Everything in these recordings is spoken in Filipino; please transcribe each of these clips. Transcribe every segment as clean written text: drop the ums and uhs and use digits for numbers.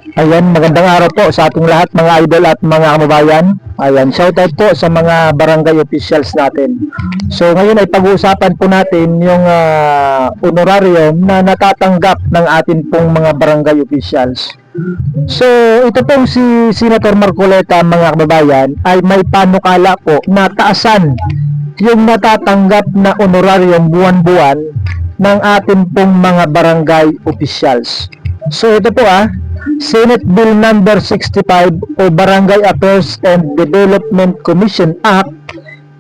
Ayan, magandang araw po sa ating lahat mga idol at mga kababayan. Ayan, shoutout po sa mga barangay officials natin. So ngayon ay pag-uusapan po natin yung honorarium na natatanggap ng atin pong mga barangay officials. So ito pong si Senator Marcoleta mga kababayan ay may panukala po na taasan yung natatanggap na honorarium buwan-buwan ng atin pong mga barangay officials. So ito po Senate Bill number 65 o Barangay Affairs and Development Commission Act,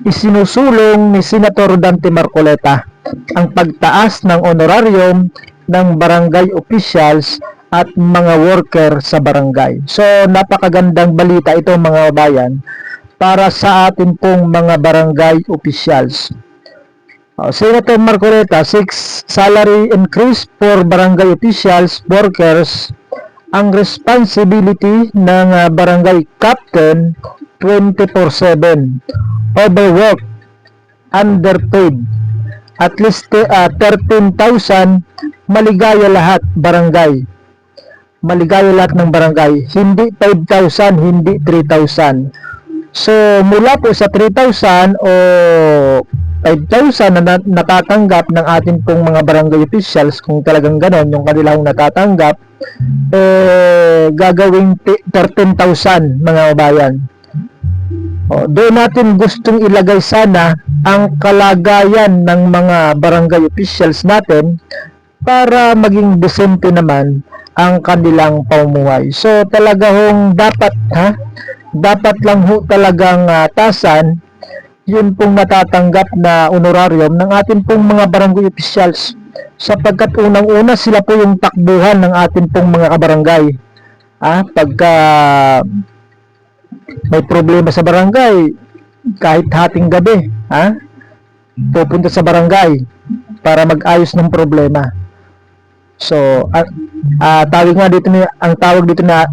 isinusulong ni Senator Dante Marcoleta ang pagtaas ng honorarium ng barangay officials at mga worker sa barangay. So napakagandang balita ito mga bayan para sa atin pong mga barangay officials. Senator Marcoleta seeks salary increase for barangay officials, workers. Ang responsibility ng barangay captain 24/7, overworked, underpaid, at least 13,000, maligaya lahat barangay. Maligaya lahat ng barangay, hindi 5,000, hindi 3,000. So mula po sa 3,000 o 5,000 na natatanggap ng ating pong mga barangay officials, kung talagang ganon yung kanilang natatanggap, gagawing 13,000 mga kabayan. Doon natin gustong ilagay sana ang kalagayan ng mga barangay officials natin para maging decente naman ang kanilang pamumuhay. So talaga hong dapat lang ho talagang tasan yun pong natatanggap na honorarium ng atin pong mga barangay officials, sapagkat unang-una sila po yung takbuhan ng atin pong mga kabarangay. Pagka may problema sa barangay, kahit hating gabi, pupunta sa barangay para mag-ayos ng problema. So ang tawag dito na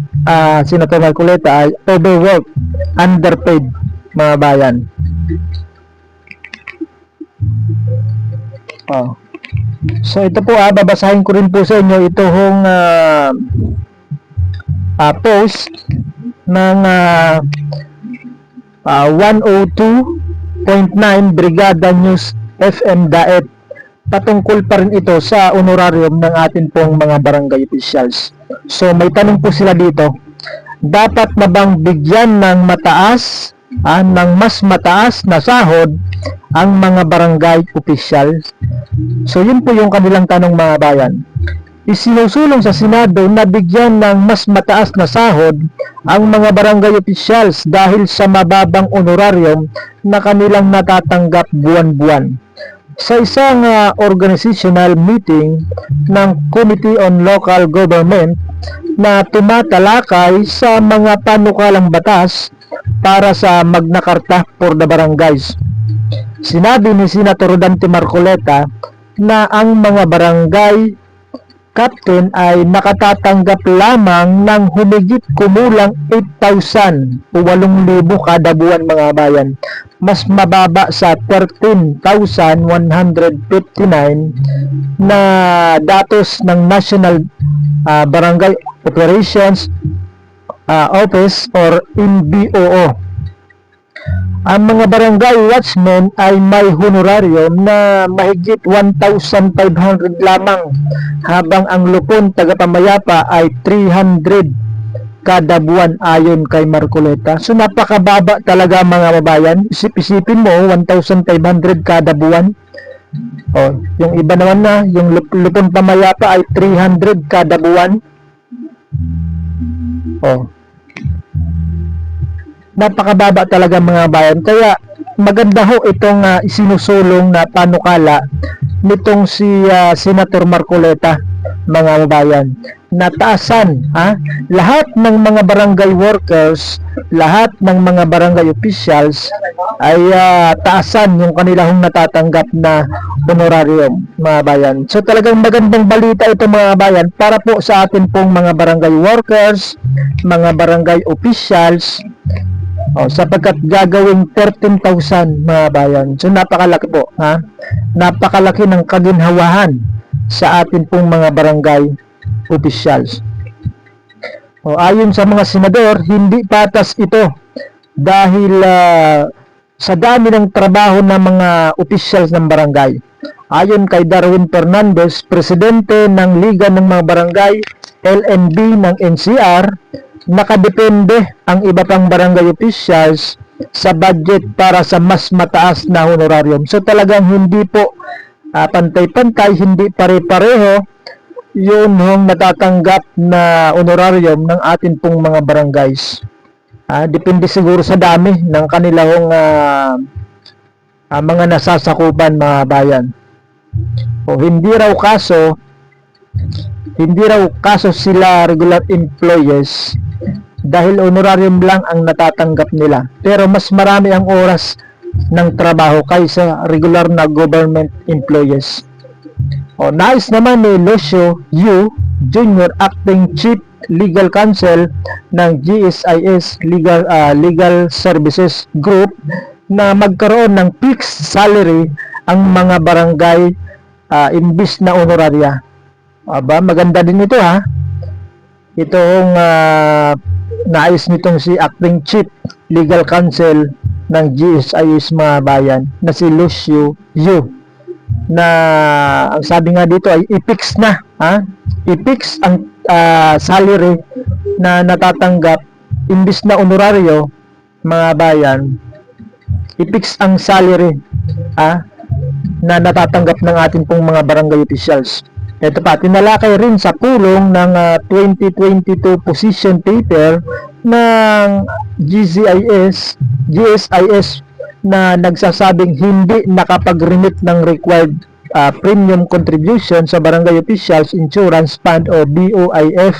Senator Marcoleta ay overworked, underpaid mga bayan. So ito po babasahin ko rin po sa inyo ito hong post ng 102.9 Brigada News FM Daet. Patungkol pa rin ito sa honorarium ng atin pong mga barangay officials. So may tanong po sila dito, dapat na bang bigyan ng mas mataas na sahod ang mga barangay officials? So yun po yung kanilang tanong mga bayan. Isinusulong sa Senado na bigyan ng mas mataas na sahod ang mga barangay officials dahil sa mababang honorarium na kanilang natatanggap buwan-buwan. Sa isang organizational meeting ng Committee on Local Government na tumatalakay sa mga panukalang batas para sa Magna Carta for the Barangays, sinabi ni Senator Dante Marcoleta na ang mga barangay captain ay nakatatanggap lamang ng humigit kumulang 8,000 o 8,000 kada buwan mga bayan, mas mababa sa 13,159 na datos ng National Barangay Operations Office or NBOO. Ang mga barangay watchmen ay may honorarium na mahigit 1,500 lamang, habang ang lupon tagapamayapa ay 300 kada buwan ayon kay Marcoleta. So napakababa talaga mga babayan. Isipin mo 1,500 kada buwan. Yung iba naman yung lupon pamayapa ay 300 kada buwan. Napakababa talaga mga bayan. Kaya maganda ho itong isinusulong na panukala nitong si Senator Marcoleta mga bayan, nataasan lahat ng mga barangay workers, lahat ng mga barangay officials ay taasan yung kanilang natatanggap na honorarium mga bayan. So talagang magandang balita ito mga bayan para po sa atin pong mga barangay workers, mga barangay officials, sapagkat gagawing 13,000 mga bayan. So napakalaki po napakalaki ng kaginhawahan sa atin pong mga barangay officials. O, ayon sa mga senador, hindi patas ito dahil sa dami ng trabaho ng mga officials ng barangay. Ayon kay Darwin Fernandez, presidente ng Liga ng mga Barangay, LNB ng NCR, nakadepende ang iba pang barangay officials sa budget para sa mas mataas na honorarium. So talagang hindi po pantay-pantay, hindi pare-pareho yun yung natatanggap na honorarium ng atin pong mga barangays. Depende siguro sa dami ng kanilang mga nasasakupan, mga bayan. O hindi raw kaso sila regular employees dahil honorarium lang ang natatanggap nila. Pero mas marami ang oras ng trabaho kaysa regular na government employees. Nais naman ni Lucio Yu Jr., Acting Chief Legal Counsel ng GSIS Legal Services Group, na magkaroon ng fixed salary ang mga barangay imbis na honoraria. Maganda din ito ha. Itong nais nitong si Acting Chief Legal Counsel ng GSIS mga bayan na si Lucio Yu, na ang sabi nga dito ay i-fix na, i-fix ang salary na natatanggap imbis na honorario, mga bayan. I-fix ang salary na natatanggap ng ating pong mga barangay officials. Ito pa, tinalakay rin sa pulong ng 2022 position paper ng GSIS na nagsasabing hindi nakapag-remit ng required premium contribution sa Barangay Officials Insurance Fund o BOIF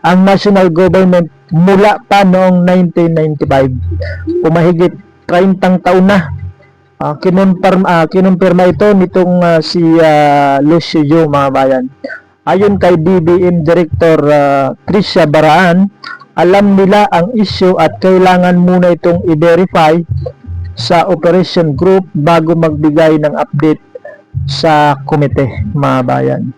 ang national government mula pa noong 1995. Pumahigit 30 taon na. Kinumpirma ito nitong si Lucio Yu, mga bayan. Ayon kay BBM Director Tricia Baraan, alam nila ang issue at kailangan muna itong i-verify sa operation group bago magbigay ng update sa komite, mga bayan.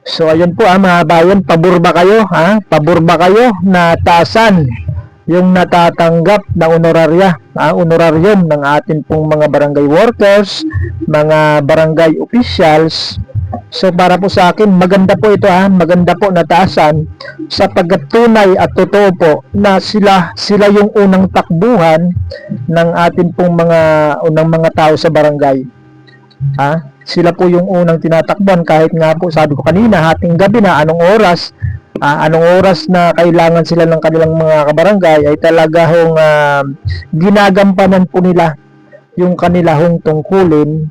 So ayun po mga bayan, pabor ba kayo? Pabor ba kayo na taasan yung natatanggap na honorarium ng atin pong mga barangay workers, mga barangay officials? So para po sa akin, maganda po ito maganda po na taasan, sapagkat tunay at totoo po na sila yung unang takbuhan ng atin pong mga tao sa barangay. Sila po yung unang tinatakbuhan, kahit nga po sabi ko kanina, hating gabi na, anong oras na kailangan sila ng kanilang mga kabarangay, ay talaga hong ginagampanan po nila yung kanilang tungkulin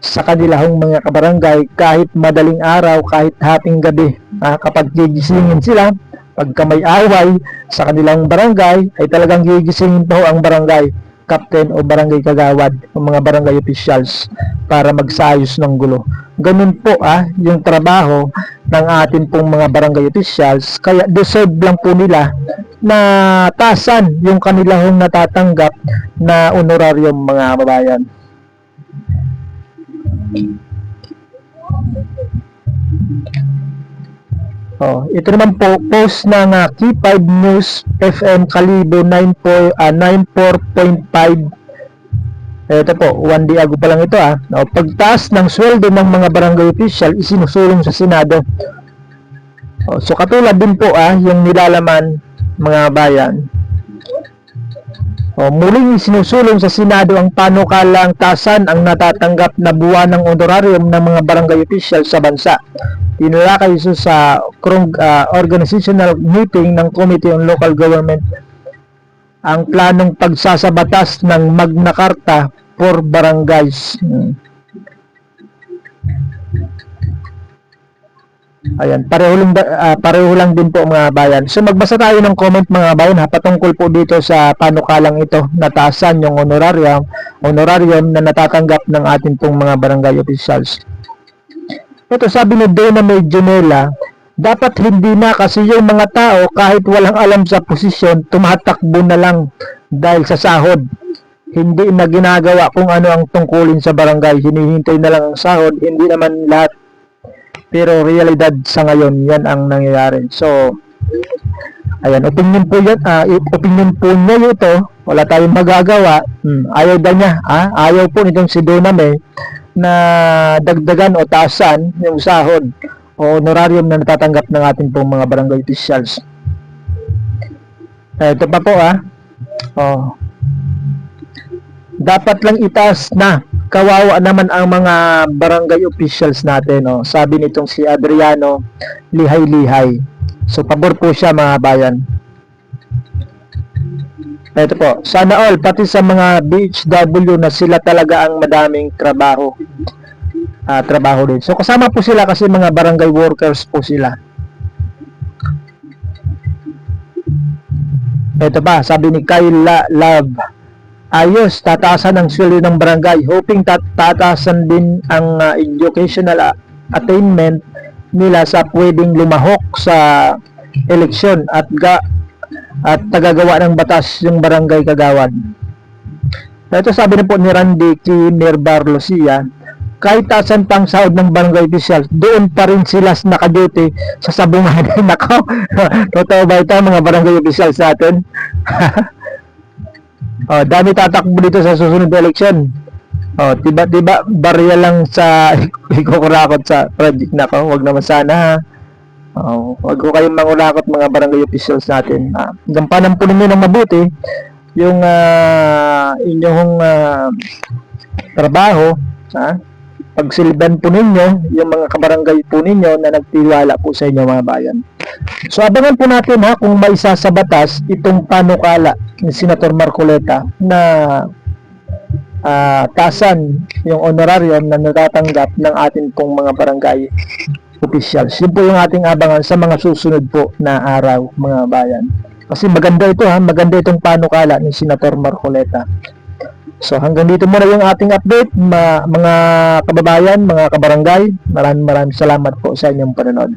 sa kanilang mga kabarangay, kahit madaling araw, kahit hating gabi. Kapag gigisingin sila, pagka may away sa kanilang barangay, ay talagang gigisingin po ang barangay captain o barangay kagawad o mga barangay officials para magsayos ng gulo. Ganun po yung trabaho ng atin pong mga barangay officials, kaya deserve lang po nila na tasan yung kanilang natatanggap na honorarium, mga kababayan. Ito naman po, post ng K5 News FM Kalibo 94.5. Ito po, 1 day ago pa lang ito. Pagtaas ng sweldo ng mga barangay official isinusulong sa Senado. So katulad din po yung nilalaman, mga bayan. Muling sinusulong sa Senado ang panukalang taasan ang natatanggap na buwanang honorarium ng mga barangay officials sa bansa. Tinalakay ito sa organizational meeting ng Committee on Local Government ang planong pagsasabatas ng Magna Carta for Barangays. Ayan, pareho lang din po, mga bayan. So magbasa tayo ng comment, mga bayan, patungkol po dito sa panukalang ito na taasan yung honorarium na natatanggap ng ating pong mga barangay officials. Ito, sabi ni Dena Medjonela, dapat hindi na, kasi yung mga tao kahit walang alam sa posisyon, tumatakbo na lang dahil sa sahod. Hindi na ginagawa kung ano ang tungkulin sa barangay, hinihintay na lang ang sahod. Hindi naman lahat Pero realidad sa ngayon, yan ang nangyayari. So, ayan, opinion po yan, opinion po niya ito, wala tayong magagawa. Ayaw daw niya, ayaw po nitong si Doname na dagdagan o taasan yung sahod o honorarium na natatanggap ng ating pong mga barangay officials. Ito pa po dapat lang itaas na, kawawa naman ang mga barangay officials natin. Sabi nitong si Adriano Lihay-Lihay. So pabor po siya mga bayan. Ito po, sana all, pati sa mga BHW na sila talaga ang madaming trabaho din. So kasama po sila kasi mga barangay workers po sila. Ito pa, sabi ni Kayla Love, ayos, tataasan ang sweldo ng barangay, hoping tataasan din ang educational attainment nila sa pwedeng lumahok sa eleksyon at tagagawa ng batas yung barangay kagawad. Ito sabi na po ni Randy Kinerbar Lucia, kahit taasan pang sahod ng barangay official, doon pa rin sila nakaduty sa sabungan. Nako, totoo ba ito mga barangay officials natin? Dami tatakbo dito sa susunod na eleksyon. Tiba barya lang sa ikukurakot sa project. Nako, wag naman sana. Wag ko kayong mangurakot mga barangay officials natin. Gampanan po ninyo ng mabuti yung inyong trabaho. Pagsilban po ninyo yung mga kabarangay po ninyo na nagtiwala po sa inyo mga bayan. So abangan po natin kung may isa sa batas itong panukala ni Senator Marcoleta na taasan yung honorarium na natatanggap ng atin pong mga barangay officials. Yun po yung ating abangan sa mga susunod po na araw mga bayan. Kasi maganda ito maganda itong panukala ni Senator Marcoleta. So hanggang dito muna yung ating update mga kababayan, mga kabarangay. Maraming salamat po sa inyong panonood.